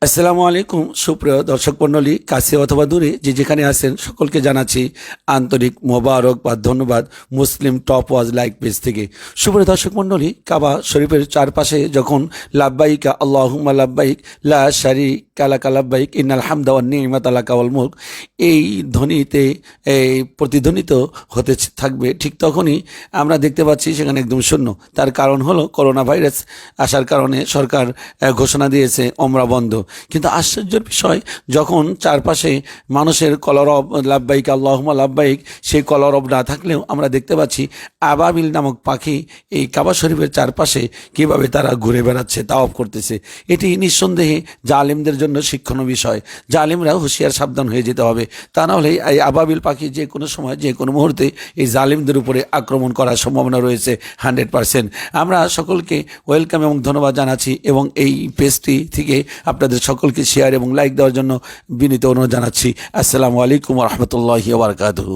আসসালামু আলাইকুম সুপ্রিয় দর্শক মণ্ডলী, কাছে অথবা দূরে যে যেখানে আছেন সকলকে জানাচ্ছি আন্তরিক মোবারক বা ধন্যবাদ মুসলিম টপ ওয়াজ লাইক পেজ থেকে। সুপ্রিয় দর্শক মণ্ডলী, কাবা শরীফের চারপাশে যখন লাব্বাইকা আল্লাহুম্মা লাব্বাইক লা শারীকা লাকা লাব্বাইক ইন্নাল হামদা ওয়ান নি'মাতা লাকা ওয়াল মুলক এই ধ্বনিতে প্রতিধ্বনিত হতে থাকবে, ঠিক তখনই আমরা দেখতে পাচ্ছি সেখানে একদম শূন্য। তার কারণ হলো করোনা ভাইরাস আসার কারণে সরকার ঘোষণা দিয়েছে ওমরা বন্ধ। কিন্তু আশ্চর্যের বিষয়, যখন চারপাশে মানুষের কলরব লাব্বাইক আল্লাহুম্মা লাব্বাইক সেই কলরব না থাকলেও আমরা দেখতে পাচ্ছি আবাবিল নামক পাখি এই কাবা শরীফের চারপাশে কিভাবে তারা ঘুরে বেড়াচ্ছে, তাওয়াফ করতেছে। এটি নিঃসন্দেহে জালিমদের জন্য শিক্ষণীয় বিষয়। জালিমরা হুঁশিয়ার সাবধান হয়ে যেতে হবে, তা না হলে এই আবাবিল পাখি যে কোনো সময় যে কোনো মুহূর্তে এই জালিমদের উপরে আক্রমণ করার সম্ভাবনা রয়েছে 100%। আমরা সকলকে ওয়েলকাম এবং ধন্যবাদ জানাচ্ছি এবং এই পেজটি থেকে আপনাদের সকলকে শেয়ার এবং লাইক দেওয়ার জন্য বিনীত অনুরোধ জানাচ্ছি। আসসালামু আলাইকুম ওয়া রাহমাতুল্লাহি ওয়া বারাকাতুহু।